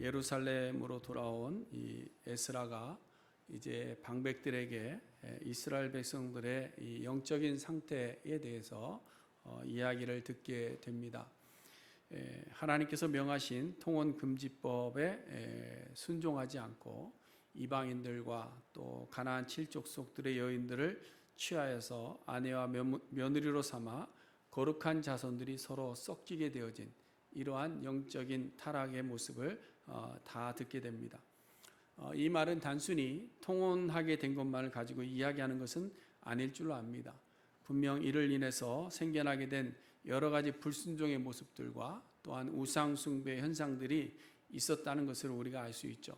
예루살렘으로 돌아온 이 에스라가 이제 방백들에게 이스라엘 백성들의 이 영적인 상태에 대해서 이야기를 듣게 됩니다. 하나님께서 명하신 통혼 금지법에 순종하지 않고 이방인들과 또 가나안 칠족속들의 여인들을 취하여서 아내와 며느리로 삼아 거룩한 자손들이 서로 섞이게 되어진 이러한 영적인 타락의 모습을 다 듣게 됩니다. 이 말은 단순히 통혼하게 된 것만을 가지고 이야기하는 것은 아닐 줄로 압니다. 분명 이를 인해서 생겨나게 된 여러 가지 불순종의 모습들과 또한 우상 숭배 현상들이 있었다는 것을 우리가 알 수 있죠.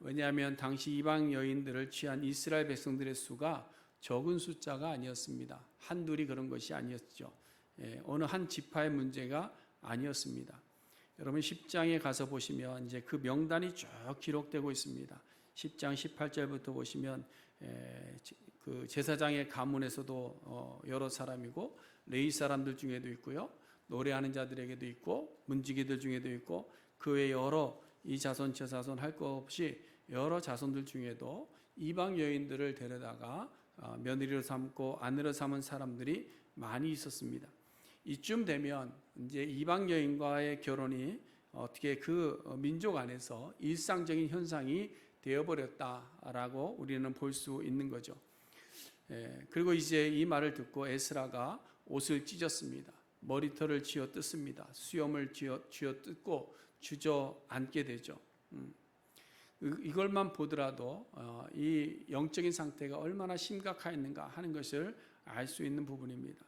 왜냐하면 당시 이방 여인들을 취한 이스라엘 백성들의 수가 적은 숫자가 아니었습니다. 한둘이 그런 것이 아니었죠. 어느 한 지파의 문제가 아니었습니다. 여러분 10장에 가서 보시면 이제 그 명단이 쭉 기록되고 있습니다. 10장 18절부터 보시면 그 제사장의 가문에서도 여러 사람이고 레위 사람들 중에도 있고요. 노래하는 자들에게도 있고 문지기들 중에도 있고 그 외 여러 이 자손 저 자손 할 것 없이 여러 자손들 중에도 이방 여인들을 데려다가 며느리로 삼고 아내로 삼은 사람들이 많이 있었습니다. 이쯤 되면 이제 이방 여인과의 결혼이 어떻게 그 민족 안에서 일상적인 현상이 되어버렸다라고 우리는 볼 수 있는 거죠. 그리고 이제 이 말을 듣고 에스라가 옷을 찢었습니다. 머리털을 쥐어 뜯습니다. 수염을 쥐어 뜯고 주저앉게 되죠. 이걸만 보더라도 이 영적인 상태가 얼마나 심각했는가 하는 것을 알 수 있는 부분입니다.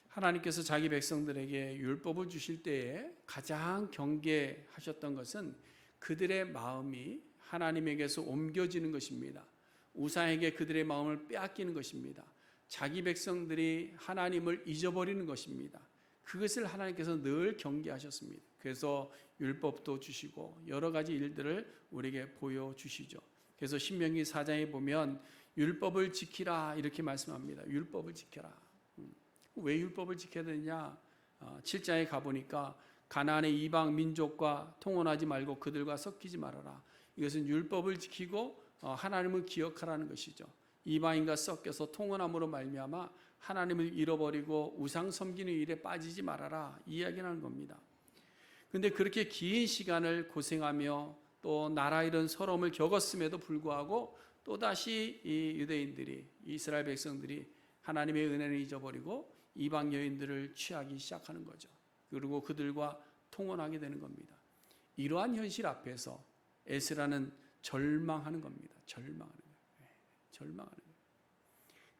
하나님께서 자기 백성들에게 율법을 주실 때에 가장 경계하셨던 것은 그들의 마음이 하나님에게서 옮겨지는 것입니다. 우상에게 그들의 마음을 빼앗기는 것입니다. 자기 백성들이 하나님을 잊어버리는 것입니다. 그것을 하나님께서 늘 경계하셨습니다. 그래서 율법도 주시고 여러 가지 일들을 우리에게 보여주시죠. 그래서 신명기 4장에 보면 율법을 지키라 이렇게 말씀합니다. 율법을 지켜라. 왜 율법을 지켜야 되느냐? 7장에 가보니까 가나안의 이방 민족과 통혼하지 말고 그들과 섞이지 말아라. 이것은 율법을 지키고 하나님을 기억하라는 것이죠. 이방인과 섞여서 통혼함으로 말미암아 하나님을 잃어버리고 우상 섬기는 일에 빠지지 말아라 이 이야기를 하는 겁니다. 그런데 그렇게 긴 시간을 고생하며 또 나라 잃은 서러움을 겪었음에도 불구하고 또다시 이 유대인들이 이스라엘 백성들이 하나님의 은혜를 잊어버리고 이방 여인들을 취하기 시작하는 거죠. 그리고 그들과 통혼하게 되는 겁니다. 이러한 현실 앞에서 에스라는 절망하는 겁니다. 절망하는 거예요. 절망하는 거예요.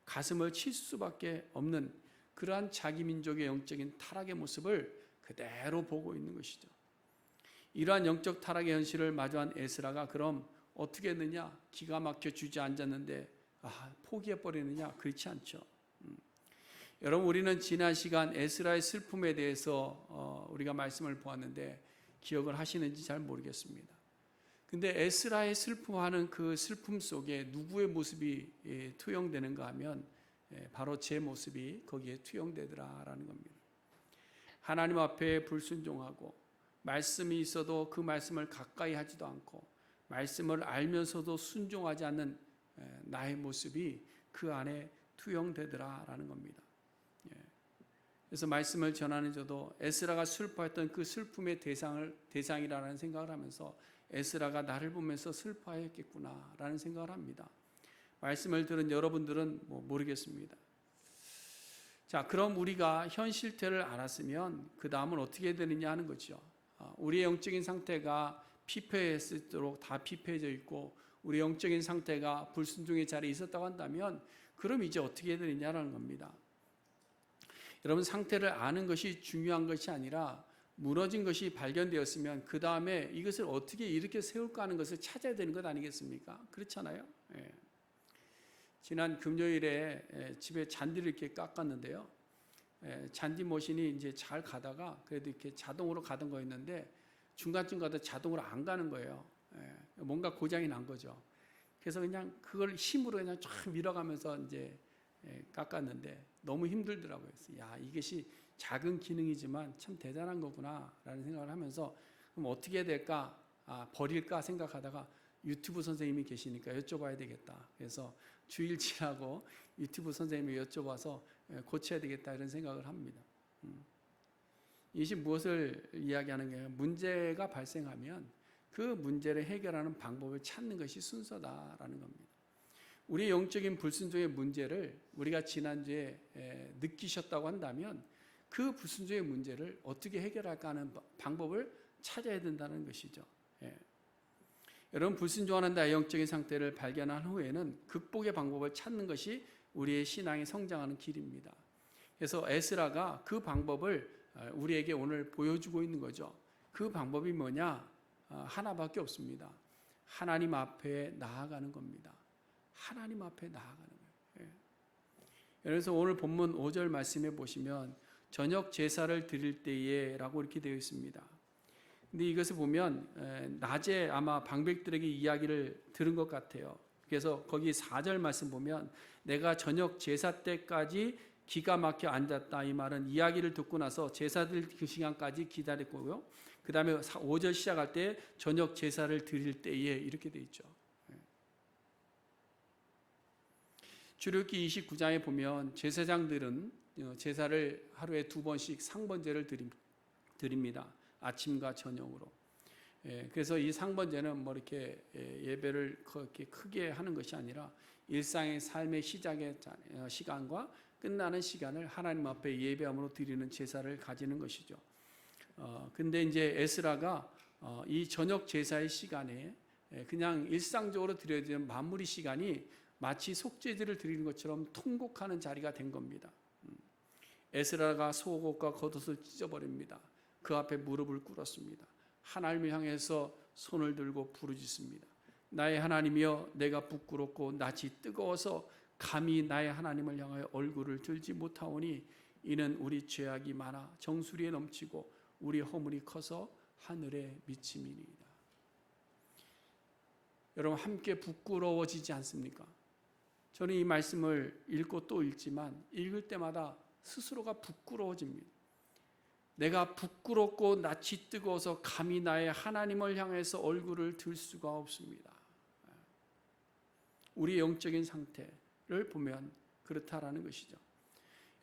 가슴을 칠 수밖에 없는 그러한 자기 민족의 영적인 타락의 모습을 그대로 보고 있는 것이죠. 이러한 영적 타락의 현실을 마주한 에스라가 그럼 어떻게 했느냐? 기가 막혀 주저앉았는데 포기해버리느냐? 그렇지 않죠. 여러분 우리는 지난 시간 에스라의 슬픔에 대해서 우리가 말씀을 보았는데 기억을 하시는지 잘 모르겠습니다. 근데 에스라의 슬픔하는 그 슬픔 속에 누구의 모습이 투영되는가 하면 바로 제 모습이 거기에 투영되더라라는 겁니다. 하나님 앞에 불순종하고 말씀이 있어도 그 말씀을 가까이 하지도 않고 말씀을 알면서도 순종하지 않는 나의 모습이 그 안에 투영되더라라는 겁니다. 그래서 말씀을 전하는 저도 에스라가 슬퍼했던 그 슬픔의 대상이라는 생각을 하면서 에스라가 나를 보면서 슬퍼했겠구나라는 생각을 합니다. 말씀을 들은 여러분들은 모르겠습니다. 자, 그럼 우리가 현 실태를 알았으면 그 다음은 어떻게 되느냐 하는 거죠. 우리의 영적인 상태가 피폐했도록 다 피폐해져 있고 우리 영적인 상태가 불순종의 자리에 있었다고 한다면 그럼 이제 어떻게 되느냐라는 겁니다. 여러분 상태를 아는 것이 중요한 것이 아니라 무너진 것이 발견되었으면 그 다음에 이것을 어떻게 일으켜 세울까 하는 것을 찾아야 되는 것 아니겠습니까? 그렇잖아요. 지난 금요일에 집에 잔디를 이렇게 깎았는데요. 잔디 머신이 이제 잘 가다가 그래도 이렇게 자동으로 가던 거였는데 중간쯤 가다 자동으로 안 가는 거예요. 뭔가 고장이 난 거죠. 그래서 그냥 그걸 힘으로 그냥 쫙 밀어가면서 이제 깎았는데 너무 힘들더라고요. 야, 이것이 작은 기능이지만 참 대단한 거구나 라는 생각을 하면서 그럼 어떻게 해야 될까 버릴까 생각하다가 유튜브 선생님이 계시니까 여쭤봐야 되겠다. 그래서 주일 지나고 유튜브 선생님이 여쭤봐서 고쳐야 되겠다 이런 생각을 합니다. 이것이 무엇을 이야기하는 거예요? 문제가 발생하면 그 문제를 해결하는 방법을 찾는 것이 순서다라는 겁니다. 우리 영적인 불순종의 문제를 우리가 지난주에 느끼셨다고 한다면 그 불순종의 문제를 어떻게 해결할까 하는 방법을 찾아야 된다는 것이죠. 여러분, 불순종하는 나의 영적인 상태를 발견한 후에는 극복의 방법을 찾는 것이 우리의 신앙이 성장하는 길입니다. 그래서 에스라가 그 방법을 우리에게 오늘 보여주고 있는 거죠. 그 방법이 뭐냐? 하나밖에 없습니다. 하나님 앞에 나아가는 겁니다. 하나님 앞에 나아가는 거예요. 그래서 오늘 본문 5절 말씀에 보시면 저녁 제사를 드릴 때에 라고 이렇게 되어 있습니다. 근데 이것을 보면 낮에 아마 방백들에게 이야기를 들은 것 같아요. 그래서 거기 4절 말씀 보면 내가 저녁 제사 때까지 기가 막혀 앉았다. 이 말은 이야기를 듣고 나서 제사 드릴 그 시간까지 기다렸고요. 그 다음에 5절 시작할 때 저녁 제사를 드릴 때에 이렇게 되어 있죠. 출애굽기 29장에 보면 제사장들은 제사를 하루에 2번씩 상번제를 드립니다. 아침과 저녁으로. 그래서 이 상번제는 뭐 이렇게 예배를 그렇게 크게 하는 것이 아니라 일상의 삶의 시작의 시간과 끝나는 시간을 하나님 앞에 예배함으로 드리는 제사를 가지는 것이죠. 근데 이제 에스라가 이 저녁 제사의 시간에 그냥 일상적으로 드려야 되는 마무리 시간이 마치 속죄제를 드리는 것처럼 통곡하는 자리가 된 겁니다. 에스라가 속옷과 겉옷을 찢어버립니다. 그 앞에 무릎을 꿇었습니다. 하나님을 향해서 손을 들고 부르짖습니다. 나의 하나님이여, 내가 부끄럽고 낯이 뜨거워서 감히 나의 하나님을 향하여 얼굴을 들지 못하오니 이는 우리 죄악이 많아 정수리에 넘치고 우리 허물이 커서 하늘에 미침이니이다. 여러분, 함께 부끄러워지지 않습니까? 저는 이 말씀을 읽고 또 읽지만 읽을 때마다 스스로가 부끄러워집니다. 내가 부끄럽고 낯이 뜨거워서 감히 나의 하나님을 향해서 얼굴을 들 수가 없습니다. 우리 영적인 상태를 보면 그렇다라는 것이죠.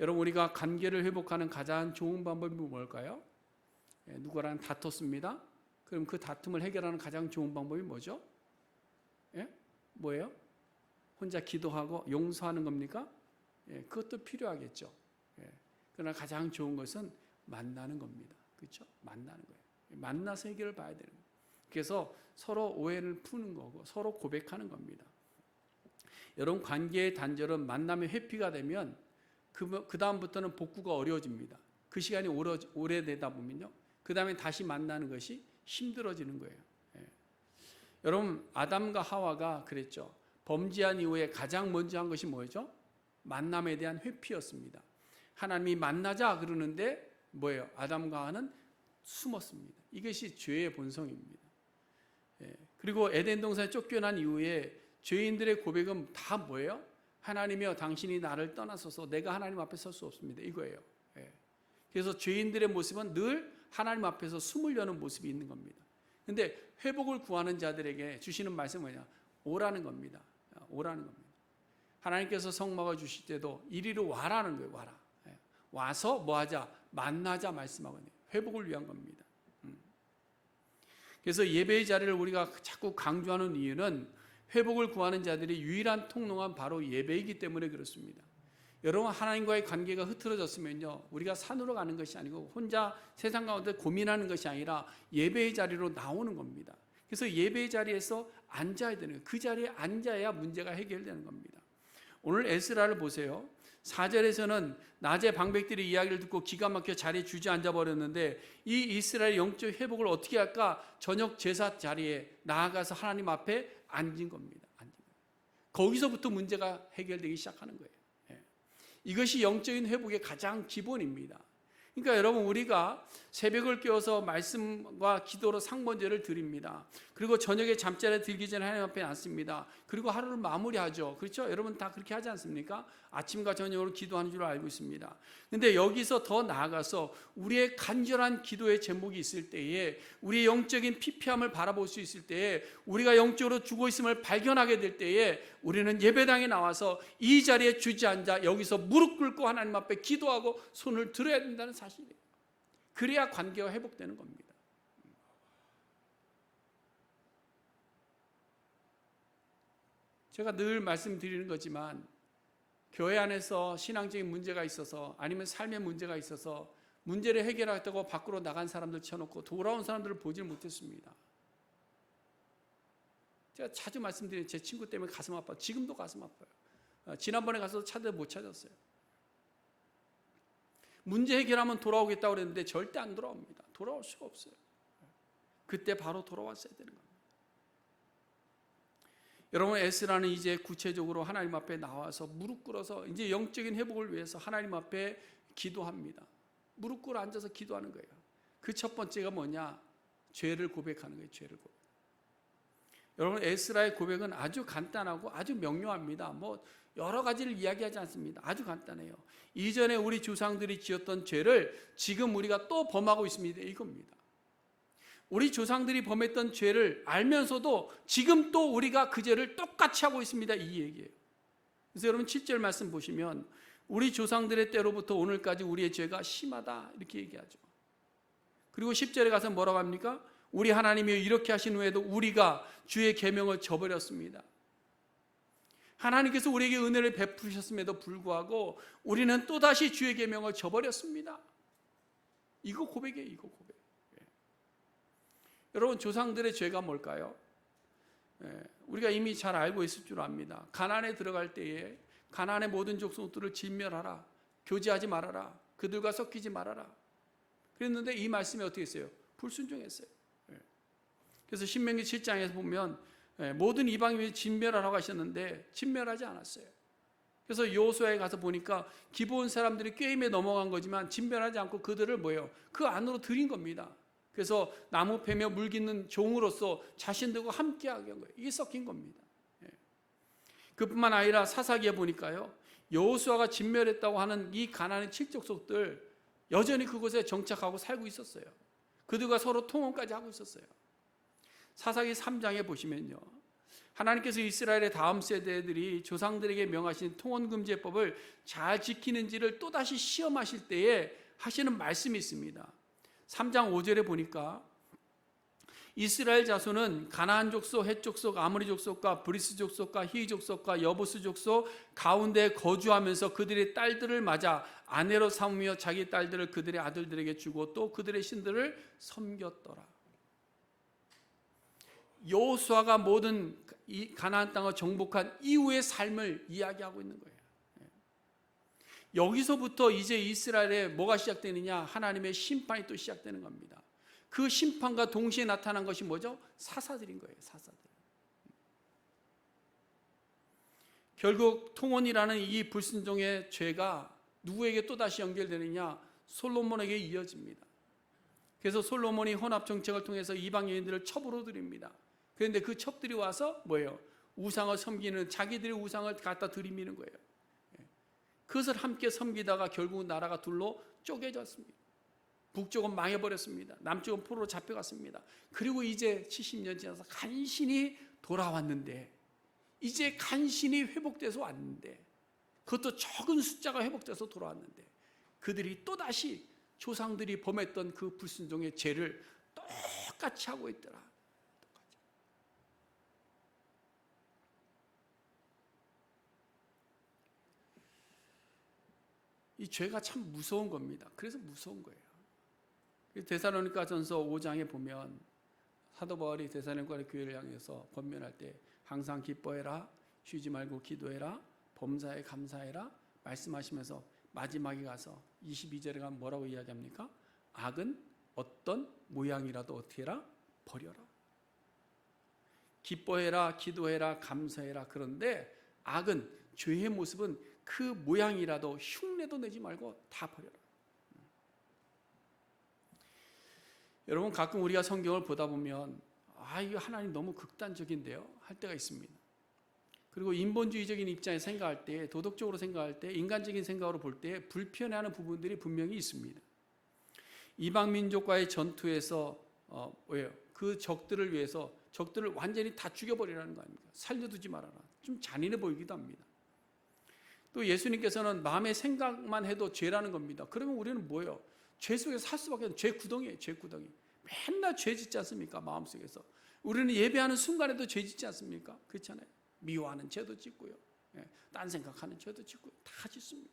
여러분, 우리가 관계를 회복하는 가장 좋은 방법이 뭘까요? 누구랑 다퉜습니다. 그럼 그 다툼을 해결하는 가장 좋은 방법이 뭐죠? 뭐예요? 혼자 기도하고 용서하는 겁니까? 그것도 필요하겠죠. 그러나 가장 좋은 것은 만나는 겁니다. 그렇죠? 만나는 거예요. 만나서 해결을 봐야 되는 거예요. 그래서 서로 오해를 푸는 거고 서로 고백하는 겁니다. 여러분, 관계의 단절은 만남의 회피가 되면 그 다음부터는 복구가 어려워집니다. 그 시간이 오래되다 보면요, 그 다음에 다시 만나는 것이 힘들어지는 거예요. 여러분, 아담과 하와가 그랬죠. 범죄한 이후에 가장 먼저 한 것이 뭐죠? 만남에 대한 회피였습니다. 하나님이 만나자 그러는데 뭐예요? 아담과 하와는 숨었습니다. 이것이 죄의 본성입니다. 그리고 에덴 동산에 쫓겨난 이후에 죄인들의 고백은 다 뭐예요? 하나님이여, 당신이 나를 떠나소서, 내가 하나님 앞에 설 수 없습니다. 이거예요. 그래서 죄인들의 모습은 늘 하나님 앞에서 숨으려는 모습이 있는 겁니다. 근데 회복을 구하는 자들에게 주시는 말씀은 뭐냐? 오라는 겁니다. 오라는 겁니다. 하나님께서 성막을 주실 때도 이리로 와라는 거예요. 와라. 와서 뭐 하자? 만나자 말씀하거든요. 회복을 위한 겁니다. 그래서 예배의 자리를 우리가 자꾸 강조하는 이유는 회복을 구하는 자들이 유일한 통로가 바로 예배이기 때문에 그렇습니다. 여러분, 하나님과의 관계가 흐트러졌으면요, 우리가 산으로 가는 것이 아니고 혼자 세상 가운데 고민하는 것이 아니라 예배의 자리로 나오는 겁니다. 그래서 예배의 자리에서 앉아야 되는 거예요. 그 자리에 앉아야 문제가 해결되는 겁니다. 오늘 에스라를 보세요. 4절에서는 낮에 방백들이 이야기를 듣고 기가 막혀 자리에 주저앉아 버렸는데 이 이스라엘의 영적 회복을 어떻게 할까? 저녁 제사 자리에 나아가서 하나님 앞에 앉은 겁니다. 거기서부터 문제가 해결되기 시작하는 거예요. 이것이 영적인 회복의 가장 기본입니다. 그러니까 여러분, 우리가 새벽을 깨워서 말씀과 기도로 상번제를 드립니다. 그리고 저녁에 잠자리에 들기 전에 하나님 앞에 앉습니다. 그리고 하루를 마무리하죠. 그렇죠? 여러분 다 그렇게 하지 않습니까? 아침과 저녁으로 기도하는 줄 알고 있습니다. 근데 여기서 더 나아가서 우리의 간절한 기도의 제목이 있을 때에, 우리의 영적인 피폐함을 바라볼 수 있을 때에, 우리가 영적으로 죽어 있음을 발견하게 될 때에 우리는 예배당에 나와서 이 자리에 주저앉아 여기서 무릎 꿇고 하나님 앞에 기도하고 손을 들어야 된다는 사실이에요. 그래야 관계가 회복되는 겁니다. 제가 늘 말씀드리는 거지만, 교회 안에서 신앙적인 문제가 있어서 아니면 삶의 문제가 있어서 문제를 해결하겠다고 밖으로 나간 사람들 쳐놓고 돌아온 사람들을 보질 못했습니다. 제가 자주 말씀드리는 제 친구 때문에 가슴 아파요. 지금도 가슴 아파요. 지난번에 가서 찾아도 못 찾았어요. 문제 해결하면 돌아오겠다고 그랬는데 절대 안 돌아옵니다. 돌아올 수가 없어요. 그때 바로 돌아왔어야 되는 겁니다. 여러분, 에스라는 이제 구체적으로 하나님 앞에 나와서 무릎 꿇어서 이제 영적인 회복을 위해서 하나님 앞에 기도합니다. 무릎 꿇어 앉아서 기도하는 거예요. 그 첫 번째가 뭐냐? 죄를 고백하는 거예요. 죄를 고백. 여러분, 에스라의 고백은 아주 간단하고 아주 명료합니다. 뭐 여러 가지를 이야기하지 않습니다. 아주 간단해요. 이전에 우리 조상들이 지었던 죄를 지금 우리가 또 범하고 있습니다. 이겁니다. 우리 조상들이 범했던 죄를 알면서도 지금 또 우리가 그 죄를 똑같이 하고 있습니다. 이 얘기예요. 그래서 여러분 7절 말씀 보시면 우리 조상들의 때로부터 오늘까지 우리의 죄가 심하다 이렇게 얘기하죠. 그리고 10절에 가서 뭐라고 합니까? 우리 하나님이 이렇게 하신 후에도 우리가 주의 계명을 저버렸습니다. 하나님께서 우리에게 은혜를 베푸셨음에도 불구하고 우리는 또다시 주의 계명을 저버렸습니다. 이거 고백이에요. 이거 고백. 여러분, 조상들의 죄가 뭘까요? 우리가 이미 잘 알고 있을 줄 압니다. 가나안에 들어갈 때에 가나안의 모든 족속들을 진멸하라, 교제하지 말아라, 그들과 섞이지 말아라 그랬는데 이 말씀이 어떻게 했어요? 불순종했어요. 그래서 신명기 7장에서 보면 모든 이방인을 진멸하라고 하셨는데 진멸하지 않았어요. 그래서 여호수아에 가서 보니까 기브온 사람들이 꾀임에 넘어간 거지만 진멸하지 않고 그들을 뭐예요? 그 안으로 들인 겁니다. 그래서 나무 패며 물 깃는 종으로서 자신들과 함께하게 한 거예요. 이게 섞인 겁니다. 그뿐만 아니라 사사기에 보니까요, 여호수아가 진멸했다고 하는 이 가나안의 7족속들 여전히 그곳에 정착하고 살고 있었어요. 그들과 서로 통혼까지 하고 있었어요. 사사기 3장에 보시면요, 하나님께서 이스라엘의 다음 세대들이 조상들에게 명하신 통혼금지법을 잘 지키는지를 또다시 시험하실 때에 하시는 말씀이 있습니다. 3장 5절에 보니까 이스라엘 자손은 가나안 족속, 헷 족속, 아모리 족속과 브리스 족속과 히위 족속과 여부스 족속 가운데 거주하면서 그들의 딸들을 맞아 아내로 삼으며 자기 딸들을 그들의 아들들에게 주고 또 그들의 신들을 섬겼더라. 여호수아가 모든 이 가나안 땅을 정복한 이후의 삶을 이야기하고 있는 거예요. 여기서부터 이제 이스라엘에 뭐가 시작되느냐? 하나님의 심판이 또 시작되는 겁니다. 그 심판과 동시에 나타난 것이 뭐죠? 사사들인 거예요. 사사들. 결국 통혼이라는 이 불순종의 죄가 누구에게 또다시 연결되느냐? 솔로몬에게 이어집니다. 그래서 솔로몬이 혼합 정책을 통해서 이방 여인들을 첩으로 드립니다. 그런데 그 첩들이 와서 뭐예요? 우상을 섬기는, 자기들의 우상을 갖다 들이미는 거예요. 그것을 함께 섬기다가 결국 나라가 둘로 쪼개졌습니다. 북쪽은 망해버렸습니다. 남쪽은 포로로 잡혀갔습니다. 그리고 이제 70년 지나서 간신히 돌아왔는데, 이제 간신히 회복돼서 왔는데, 그것도 적은 숫자가 회복돼서 돌아왔는데 그들이 또다시 조상들이 범했던 그 불순종의 죄를 똑같이 하고 있더라. 이 죄가 참 무서운 겁니다. 그래서 무서운 거예요. 데살로니가전서 5장에 보면 사도 바울이 데살로니가 교회를 향해서 권면할 때 항상 기뻐해라, 쉬지 말고 기도해라, 범사에 감사해라 말씀하시면서 마지막에 가서 22절에 가면 뭐라고 이야기합니까? 악은 어떤 모양이라도 어떻게 해라? 버려라. 기뻐해라, 기도해라, 감사해라. 그런데 악은, 죄의 모습은 그 모양이라도 흉내도 내지 말고 다 버려라. 여러분, 가끔 우리가 성경을 보다 보면 이거 하나님 너무 극단적인데요 할 때가 있습니다. 그리고 인본주의적인 입장에 생각할 때, 도덕적으로 생각할 때, 인간적인 생각으로 볼 때 불편해하는 부분들이 분명히 있습니다. 이방 민족과의 전투에서 왜요? 그 적들을 위해서 적들을 완전히 다 죽여버리라는 거 아닙니까? 살려두지 말아라. 좀 잔인해 보이기도 합니다. 또 예수님께서는 마음의 생각만 해도 죄라는 겁니다. 그러면 우리는 뭐예요? 죄 속에서 살 수밖에 없는 죄 구덩이에요. 죄 구덩이. 맨날 죄 짓지 않습니까? 마음속에서. 우리는 예배하는 순간에도 죄 짓지 않습니까? 그렇잖아요. 미워하는 죄도 짓고요. 딴 생각하는 죄도 짓고요. 다 짓습니다.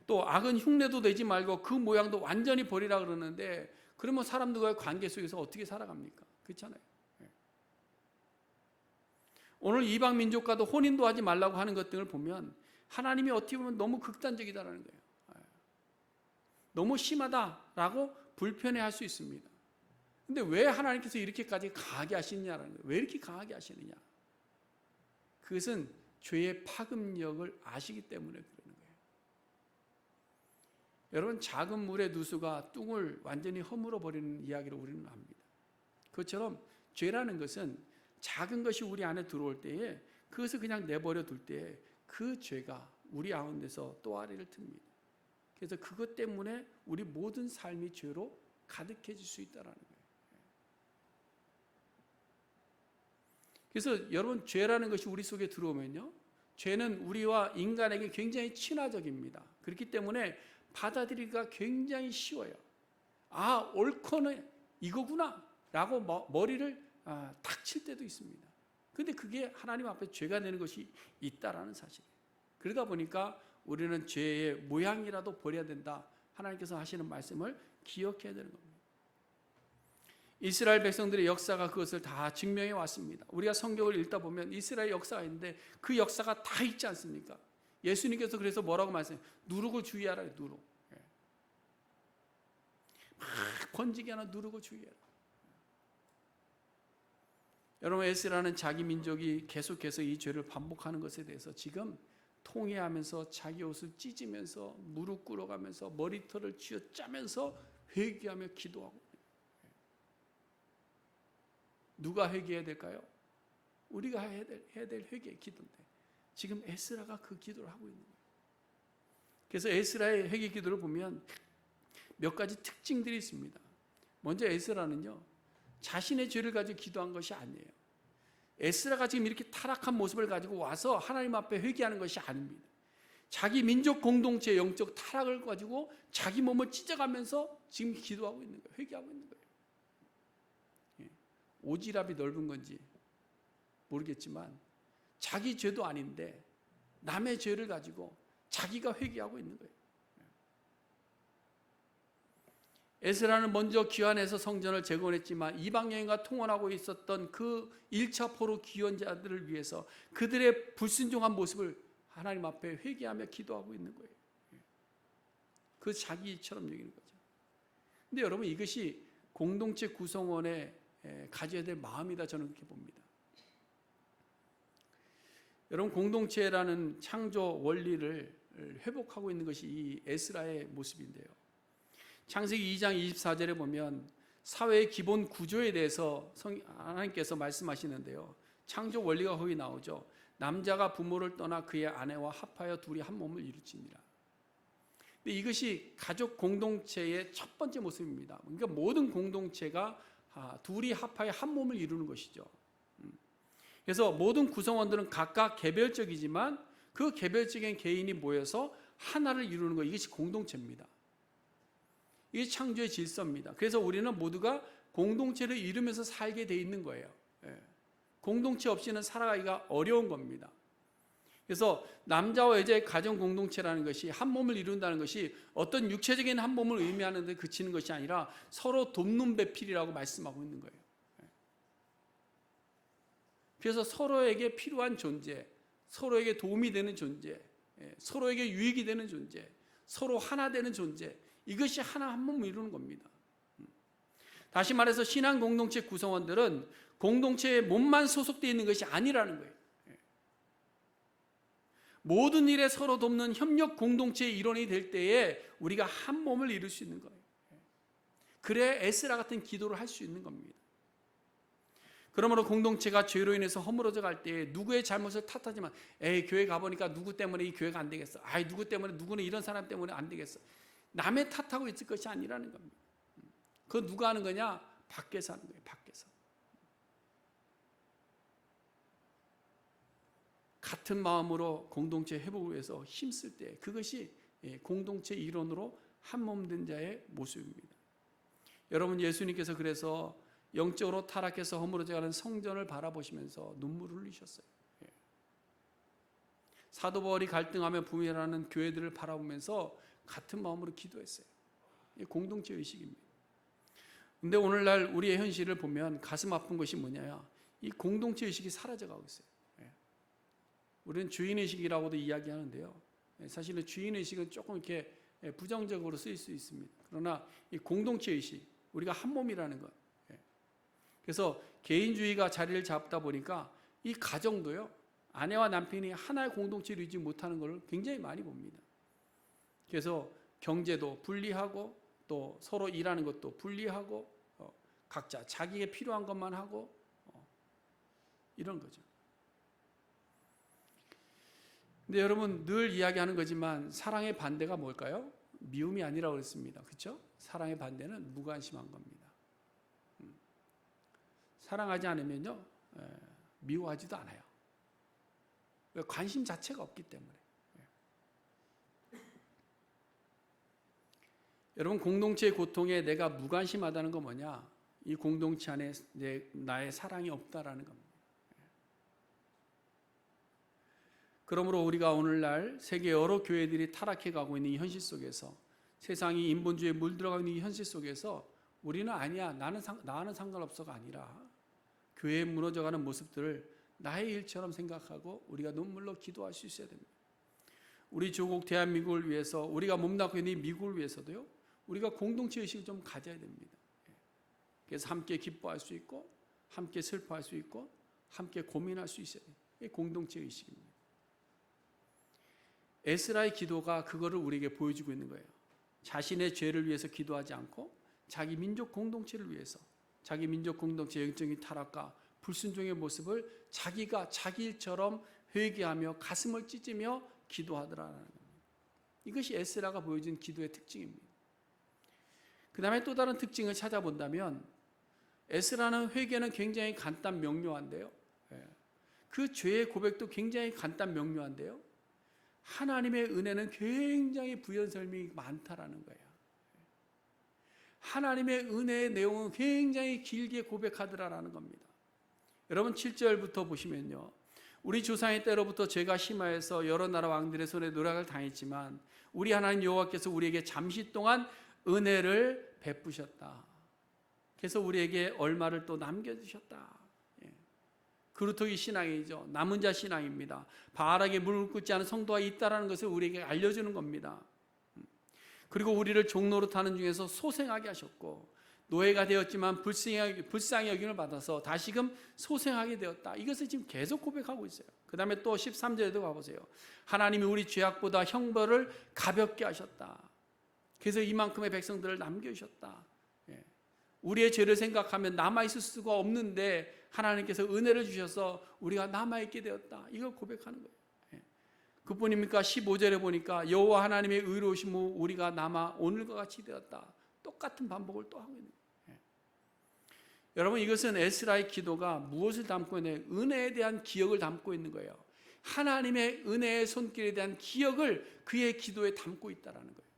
또 악은 흉내도 내지 말고 그 모양도 완전히 버리라 그러는데, 그러면 사람들과의 관계 속에서 어떻게 살아갑니까? 그렇잖아요. 오늘 이방 민족과도 혼인도 하지 말라고 하는 것 등을 보면 하나님이 어떻게 보면 너무 극단적이다라는 거예요. 너무 심하다라고 불편해할 수 있습니다. 근데 왜 하나님께서 이렇게까지 강하게 하시느냐라는 거예요. 왜 이렇게 강하게 하시느냐? 그것은 죄의 파급력을 아시기 때문에 그러는 거예요. 여러분, 작은 물의 누수가 뚱을 완전히 허물어 버리는 이야기를 우리는 압니다. 그것처럼 죄라는 것은 작은 것이 우리 안에 들어올 때에 그것을 그냥 내버려 둘 때에 그 죄가 우리 가운데서 또아리를 틉니다. 그래서 그것 때문에 우리 모든 삶이 죄로 가득해질 수 있다는 거예요. 그래서 여러분, 죄라는 것이 우리 속에 들어오면요, 죄는 우리와 인간에게 굉장히 친화적입니다. 그렇기 때문에 받아들이기가 굉장히 쉬워요. 옳거는 이거구나 라고 머리를 탁 칠 때도 있습니다. 그런데 그게 하나님 앞에 죄가 되는 것이 있다라는 사실이에요. 그러다 보니까 우리는 죄의 모양이라도 버려야 된다, 하나님께서 하시는 말씀을 기억해야 되는 겁니다. 이스라엘 백성들의 역사가 그것을 다 증명해 왔습니다. 우리가 성경을 읽다 보면 이스라엘 역사가 있는데 그 역사가 다 있지 않습니까? 예수님께서 그래서 뭐라고 말씀해요? 누르고 주의하라. 누르고. 막 번지게 하나 누르고 주의하라. 여러분, 에스라는 자기 민족이 계속해서 이 죄를 반복하는 것에 대해서 지금 통회하면서 자기 옷을 찢으면서 무릎 꿇어가면서 머리털을 쥐어짜면서 회개하며 기도하고. 누가 회개해야 될까요? 우리가 해야 될 회개 기도인데 지금 에스라가 그 기도를 하고 있는 거예요. 그래서 에스라의 회개 기도를 보면 몇 가지 특징들이 있습니다. 먼저 에스라는요, 자신의 죄를 가지고 기도한 것이 아니에요. 에스라가 지금 이렇게 타락한 모습을 가지고 와서 하나님 앞에 회개하는 것이 아닙니다. 자기 민족 공동체의 영적 타락을 가지고 자기 몸을 찢어가면서 지금 기도하고 있는 거예요. 회개하고 있는 거예요. 오지랖이 넓은 건지 모르겠지만 자기 죄도 아닌데 남의 죄를 가지고 자기가 회개하고 있는 거예요. 에스라는 먼저 귀환해서 성전을 재건했지만 이방 여인과 통혼하고 있었던 그 1차 포로 귀환자들을 위해서 그들의 불순종한 모습을 하나님 앞에 회개하며 기도하고 있는 거예요. 그 자기처럼 여기는 거죠. 근데 여러분, 이것이 공동체 구성원의 가져야 될 마음이다, 저는 그렇게 봅니다. 여러분, 공동체라는 창조 원리를 회복하고 있는 것이 이 에스라의 모습인데요. 창세기 2장 24절에 보면 사회의 기본 구조에 대해서 하나님께서 말씀하시는데요, 창조 원리가 거기 나오죠. 남자가 부모를 떠나 그의 아내와 합하여 둘이 한 몸을 이루지니라. 근데 이것이 가족 공동체의 첫 번째 모습입니다. 그러니까 모든 공동체가 둘이 합하여 한 몸을 이루는 것이죠. 그래서 모든 구성원들은 각각 개별적이지만 그 개별적인 개인이 모여서 하나를 이루는 것, 이것이 공동체입니다. 이게 창조의 질서입니다. 그래서 우리는 모두가 공동체를 이루면서 살게 돼 있는 거예요. 공동체 없이는 살아가기가 어려운 겁니다. 그래서 남자와 여자의 가정 공동체라는 것이 한 몸을 이룬다는 것이 어떤 육체적인 한 몸을 의미하는 데 그치는 것이 아니라 서로 돕는 배필이라고 말씀하고 있는 거예요. 그래서 서로에게 필요한 존재, 서로에게 도움이 되는 존재, 서로에게 유익이 되는 존재, 서로 하나 되는 존재, 이것이 하나 한 몸을 이루는 겁니다. 다시 말해서 신앙 공동체 구성원들은 공동체에 몸만 소속되어 있는 것이 아니라는 거예요. 모든 일에 서로 돕는 협력 공동체의 일원이 될 때에 우리가 한 몸을 이룰 수 있는 거예요. 그래야 에스라 같은 기도를 할 수 있는 겁니다. 그러므로 공동체가 죄로 인해서 허물어져 갈 때 누구의 잘못을 탓하지만 에이 교회 가보니까 누구 때문에 이 교회가 안 되겠어. 아이 누구 때문에 누구는 이런 사람 때문에 안 되겠어. 남의 탓하고 있을 것이 아니라는 겁니다. 그거 누가 하는 거냐? 밖에서 하는 거예요. 밖에서. 같은 마음으로 공동체 회복을 위해서 힘쓸 때 그것이 공동체 일원으로 한 몸 된 자의 모습입니다. 여러분 예수님께서 그래서 영적으로 타락해서 허물어져가는 성전을 바라보시면서 눈물을 흘리셨어요. 사도 바울이 갈등하며 분열하는 교회들을 바라보면서 같은 마음으로 기도했어요. 공동체 의식입니다. 근데 오늘날 우리의 현실을 보면 가슴 아픈 것이 뭐냐? 이 공동체 의식이 사라져가고 있어요. 우리는 주인의식이라고도 이야기하는데요. 사실은 주인의식은 조금 이렇게 부정적으로 쓰일 수 있습니다. 그러나 이 공동체 의식, 우리가 한 몸이라는 것. 그래서 개인주의가 자리를 잡다 보니까 이 가정도요, 아내와 남편이 하나의 공동체를 이루지 못하는 걸 굉장히 많이 봅니다. 그래서 경제도 분리하고 또 서로 일하는 것도 분리하고 각자 자기에게 필요한 것만 하고 이런 거죠. 근데 여러분 늘 이야기하는 거지만 사랑의 반대가 뭘까요? 미움이 아니라고 그랬습니다. 그렇죠? 사랑의 반대는 무관심한 겁니다. 사랑하지 않으면요 미워하지도 않아요. 왜? 관심 자체가 없기 때문에. 여러분 공동체의 고통에 내가 무관심하다는 건 뭐냐? 이 공동체 안에 나의 사랑이 없다라는 겁니다. 그러므로 우리가 오늘날 세계 여러 교회들이 타락해 가고 있는 이 현실 속에서 세상이 인본주의에 물들어가는 이 현실 속에서 우리는 아니야 나는 상관없어가 아니라 교회에 무너져가는 모습들을 나의 일처럼 생각하고 우리가 눈물로 기도할 수 있어야 됩니다. 우리 조국 대한민국을 위해서 우리가 몸담고 있는 이 미국을 위해서도요 우리가 공동체 의식을 좀 가져야 됩니다. 그래서 함께 기뻐할 수 있고 함께 슬퍼할 수 있고 함께 고민할 수 있어야 돼요. 이게 공동체 의식입니다. 에스라의 기도가 그거를 우리에게 보여주고 있는 거예요. 자신의 죄를 위해서 기도하지 않고 자기 민족 공동체를 위해서 자기 민족 공동체의 영적인 타락과 불순종의 모습을 자기가 자기 일처럼 회개하며 가슴을 찢으며 기도하더라라는 겁니다. 이것이 에스라가 보여준 기도의 특징입니다. 그 다음에 또 다른 특징을 찾아본다면 에스라는 회개는 굉장히 간단 명료한데요. 그 죄의 고백도 굉장히 간단 명료한데요. 하나님의 은혜는 굉장히 부연설명이 많다라는 거예요. 하나님의 은혜의 내용은 굉장히 길게 고백하더라라는 겁니다. 여러분 7절부터 보시면요. 우리 조상의 때로부터 죄가 심하여서 여러 나라 왕들의 손에 노략을 당했지만 우리 하나님 여호와께서 우리에게 잠시 동안 은혜를 베푸셨다. 그래서 우리에게 얼마를 또 남겨주셨다. 그루터기 신앙이죠. 남은 자 신앙입니다. 바알에게 물을 끓지 않은 성도가 있다는 것을 우리에게 알려주는 겁니다. 그리고 우리를 종로로 타는 중에서 소생하게 하셨고 노예가 되었지만 불쌍히 여김을 받아서 다시금 소생하게 되었다. 이것을 지금 계속 고백하고 있어요. 그 다음에 또 13절에도 가보세요. 하나님이 우리 죄악보다 형벌을 가볍게 하셨다. 그래서 이만큼의 백성들을 남겨주셨다. 우리의 죄를 생각하면 남아있을 수가 없는데 하나님께서 은혜를 주셔서 우리가 남아있게 되었다. 이걸 고백하는 거예요. 그뿐입니까? 15절에 보니까 여호와 하나님의 의로우심 후 우리가 남아 오늘과 같이 되었다. 똑같은 반복을 또 하고 있는 거예요. 여러분 이것은 에스라의 기도가 무엇을 담고 있는 은혜에 대한 기억을 담고 있는 거예요. 하나님의 은혜의 손길에 대한 기억을 그의 기도에 담고 있다는 거예요.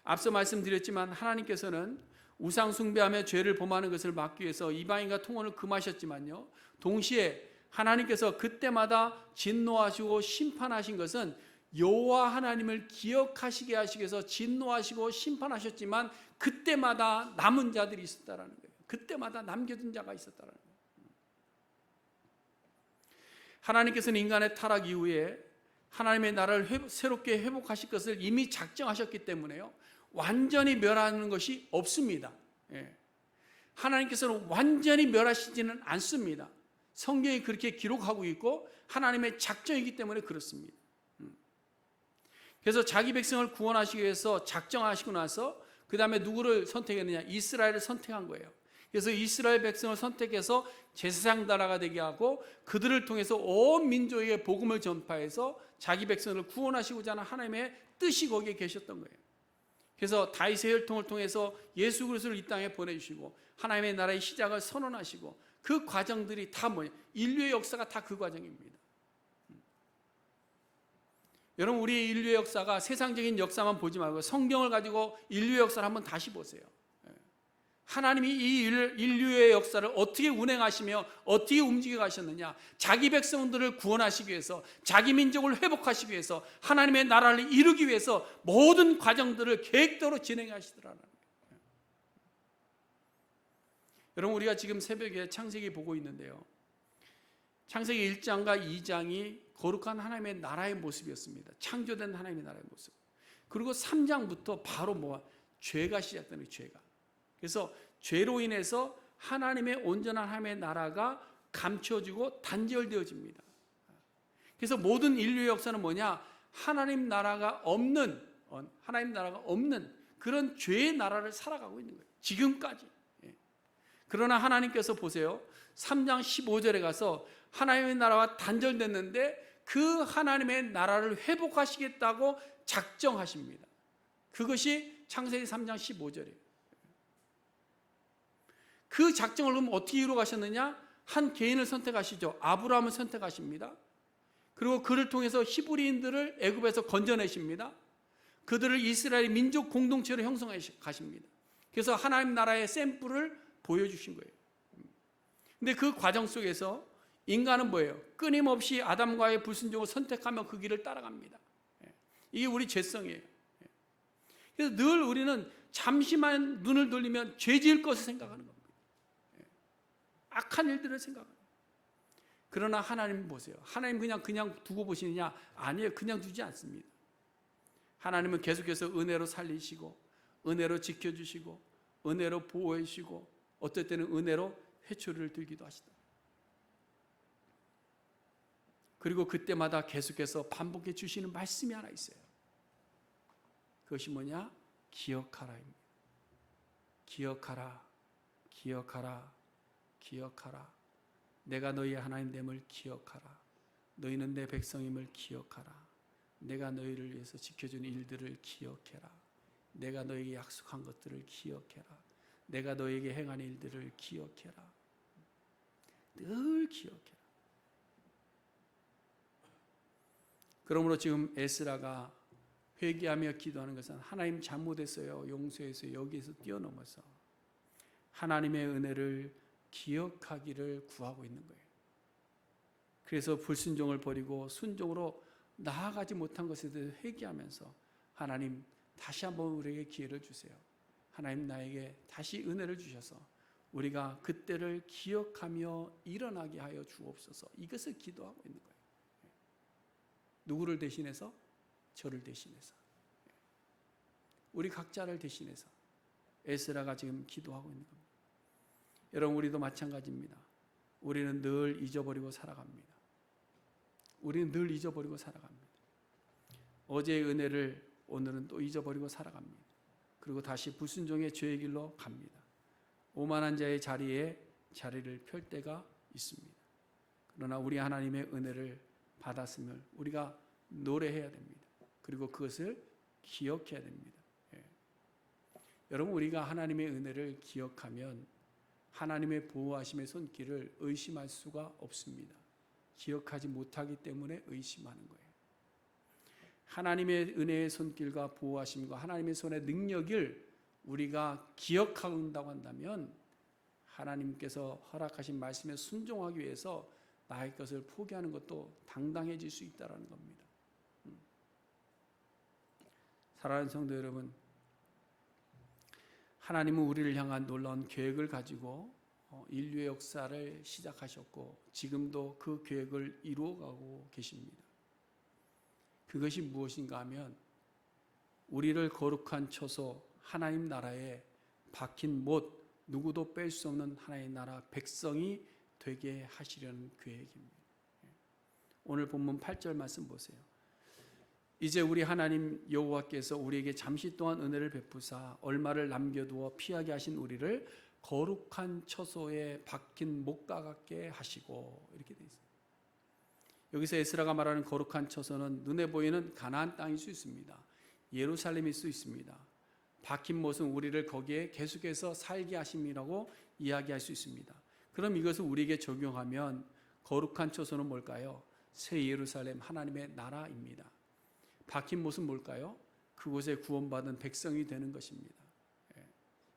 앞서 말씀드렸지만 하나님께서는 우상 숭배하며 죄를 범하는 것을 막기 위해서 이방인과 통혼을 금하셨지만요. 동시에 하나님께서 그때마다 진노하시고 심판하신 것은 여호와 하나님을 기억하시게 하시기 위해서 진노하시고 심판하셨지만 그때마다 남은 자들이 있었다라는 거예요. 그때마다 남겨둔 자가 있었다라는 거예요. 하나님께서는 인간의 타락 이후에 하나님의 나라를 새롭게 회복하실 것을 이미 작정하셨기 때문에요. 완전히 멸하는 것이 없습니다. 하나님께서는 완전히 멸하시지는 않습니다. 성경이 그렇게 기록하고 있고 하나님의 작정이기 때문에 그렇습니다. 그래서 자기 백성을 구원하시기 위해서 작정하시고 나서 그 다음에 누구를 선택했느냐? 이스라엘을 선택한 거예요. 그래서 이스라엘 백성을 선택해서 제사장 나라가 되게 하고 그들을 통해서 온 민족에게 복음을 전파해서 자기 백성을 구원하시고자 하는 하나님의 뜻이 거기에 계셨던 거예요. 그래서 다윗의 혈통을 통해서 예수 그리스도를 이 땅에 보내주시고 하나님의 나라의 시작을 선언하시고 그 과정들이 다 뭐예요? 인류의 역사가 다 그 과정입니다. 여러분, 우리 인류의 역사가 세상적인 역사만 보지 말고 성경을 가지고 인류의 역사를 한번 다시 보세요. 하나님이 이 인류의 역사를 어떻게 운행하시며 어떻게 움직여 가셨느냐? 자기 백성들을 구원하시기 위해서, 자기 민족을 회복하시기 위해서, 하나님의 나라를 이루기 위해서 모든 과정들을 계획대로 진행하시더라는 거예요. 여러분, 우리가 지금 새벽에 창세기 보고 있는데요, 창세기 1장과 2장이 거룩한 하나님의 나라의 모습이었습니다. 창조된 하나님의 나라의 모습. 그리고 3장부터 바로 죄가 시작되는 거예요. 죄가. 그래서 죄로 인해서 하나님의 온전한 하나님의 나라가 감춰지고 단절되어집니다. 그래서 모든 인류의 역사는 뭐냐? 하나님 나라가 없는 그런 죄의 나라를 살아가고 있는 거예요. 지금까지. 그러나 하나님께서 보세요. 3장 15절에 가서 하나님의 나라와 단절됐는데 그 하나님의 나라를 회복하시겠다고 작정하십니다. 그것이 창세기 3장 15절이에요. 그 작정을 그럼 어떻게 이루어 가셨느냐? 한 개인을 선택하시죠. 아브라함을 선택하십니다. 그리고 그를 통해서 히브리인들을 애굽에서 건져내십니다. 그들을 이스라엘의 민족 공동체로 형성해 가십니다. 그래서 하나님 나라의 샘플을 보여주신 거예요. 근데 그 과정 속에서 인간은 뭐예요? 끊임없이 아담과의 불순종을 선택하며 그 길을 따라갑니다. 이게 우리 죄성이에요. 그래서 늘 우리는 잠시만 눈을 돌리면 죄 지을 것을 생각하는 겁니다. 악한 일들을 생각합니다. 그러나 하나님 보세요. 하나님 그냥 두고 보시느냐? 아니에요. 그냥 두지 않습니다. 하나님은 계속해서 은혜로 살리시고 은혜로 지켜주시고 은혜로 보호해 주시고 어떨 때는 은혜로 회초리를 들기도 하시다. 그리고 그때마다 계속해서 반복해 주시는 말씀이 하나 있어요. 그것이 뭐냐? 기억하라입니다. 기억하라, 기억하라, 기억하라. 내가 너희의 하나님됨을 기억하라. 너희는 내 백성임을 기억하라. 내가 너희를 위해서 지켜준 일들을 기억해라. 내가 너희에게 약속한 것들을 기억해라. 내가 너희에게 행한 일들을 기억해라. 늘 기억해라. 그러므로 지금 에스라가 회개하며 기도하는 것은 하나님 잘못했어요, 용서해서 여기에서 뛰어넘어서 하나님의 은혜를 기억하기를 구하고 있는 거예요. 그래서 불순종을 버리고 순종으로 나아가지 못한 것에 대해서 회개하면서 하나님 다시 한번 우리에게 기회를 주세요. 하나님 나에게 다시 은혜를 주셔서 우리가 그때를 기억하며 일어나게 하여 주옵소서. 이것을 기도하고 있는 거예요. 누구를 대신해서? 저를 대신해서, 우리 각자를 대신해서 에스라가 지금 기도하고 있는 겁니다. 여러분, 우리도 마찬가지입니다. 우리는 늘 잊어버리고 살아갑니다. 우리는 늘 잊어버리고 살아갑니다. 어제의 은혜를 오늘은 또 잊어버리고 살아갑니다. 그리고 다시 불순종의 죄의 길로 갑니다. 오만한 자의 자리에 자리를 펼 때가 있습니다. 그러나 우리 하나님의 은혜를 받았으면 우리가 노래해야 됩니다. 그리고 그것을 기억해야 됩니다. 여러분, 우리가 하나님의 은혜를 기억하면 하나님의 보호하심의 손길을 의심할 수가 없습니다. 기억하지 못하기 때문에 의심하는 거예요. 하나님의 은혜의 손길과 보호하심과 하나님의 손의 능력을 우리가 기억한다고 한다면 하나님께서 허락하신 말씀에 순종하기 위해서 나의 것을 포기하는 것도 당당해질 수 있다는 겁니다. 사랑하는 성도 여러분, 하나님은 우리를 향한 놀라운 계획을 가지고 인류의 역사를 시작하셨고 지금도 그 계획을 이루어가고 계십니다. 그것이 무엇인가 하면 우리를 거룩한 처소 하나님 나라에 박힌 못 누구도 뺄 수 없는 하나님의 나라 백성이 되게 하시려는 계획입니다. 오늘 본문 8절 말씀 보세요. 이제 우리 하나님 여호와께서 우리에게 잠시 동안 은혜를 베푸사 얼마를 남겨두어 피하게 하신 우리를 거룩한 처소에 박힌 목과 같게 하시고, 이렇게 되어 있습니다. 여기서 에스라가 말하는 거룩한 처소는 눈에 보이는 가나안 땅일 수 있습니다. 예루살렘일 수 있습니다. 박힌 못은 우리를 거기에 계속해서 살게 하심이라고 이야기할 수 있습니다. 그럼 이것을 우리에게 적용하면 거룩한 처소는 뭘까요? 새 예루살렘, 하나님의 나라입니다. 박힌 못은 뭘까요? 그곳에 구원받은 백성이 되는 것입니다.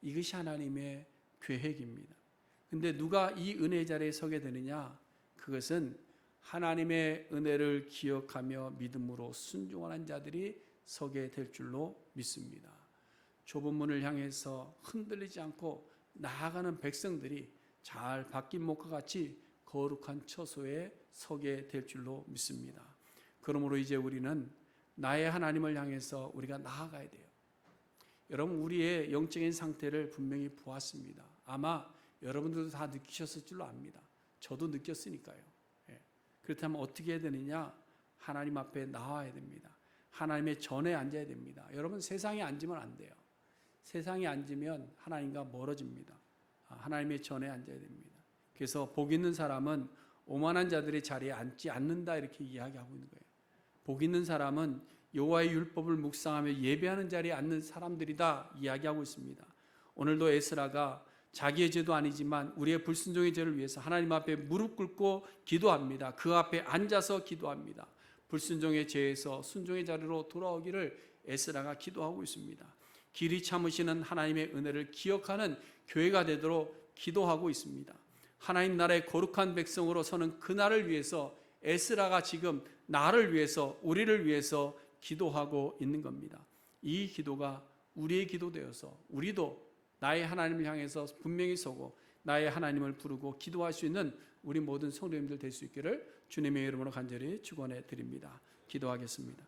이것이 하나님의 계획입니다. 근데 누가 이 은혜의 자리에 서게 되느냐? 그것은 하나님의 은혜를 기억하며 믿음으로 순종하는 자들이 서게 될 줄로 믿습니다. 좁은 문을 향해서 흔들리지 않고 나아가는 백성들이 잘 박힌 목과 같이 거룩한 처소에 서게 될 줄로 믿습니다. 그러므로 이제 우리는 나의 하나님을 향해서 우리가 나아가야 돼요. 여러분, 우리의 영적인 상태를 분명히 보았습니다. 아마 여러분들도 다 느끼셨을 줄로 압니다. 저도 느꼈으니까요. 그렇다면 어떻게 해야 되느냐? 하나님 앞에 나와야 됩니다. 하나님의 전에 앉아야 됩니다. 여러분, 세상에 앉으면 안 돼요. 세상에 앉으면 하나님과 멀어집니다. 하나님의 전에 앉아야 됩니다. 그래서 복 있는 사람은 오만한 자들의 자리에 앉지 않는다, 이렇게 이야기하고 있는 거예요. 복 있는 사람은 여호와의 율법을 묵상하며 예배하는 자리에 앉는 사람들이다 이야기하고 있습니다. 오늘도 에스라가 자기의 죄도 아니지만 우리의 불순종의 죄를 위해서 하나님 앞에 무릎 꿇고 기도합니다. 그 앞에 앉아서 기도합니다. 불순종의 죄에서 순종의 자리로 돌아오기를 에스라가 기도하고 있습니다. 길이 참으시는 하나님의 은혜를 기억하는 교회가 되도록 기도하고 있습니다. 하나님 나라의 거룩한 백성으로 서는 그날을 위해서 에스라가 지금 나를 위해서, 우리를 위해서 기도하고 있는 겁니다. 이 기도가 우리의 기도 되어서 우리도 나의 하나님을 향해서 분명히 서고 나의 하나님을 부르고 기도할 수 있는 우리 모든 성도님들 될 수 있기를 주님의 이름으로 간절히 축원해 드립니다. 기도하겠습니다.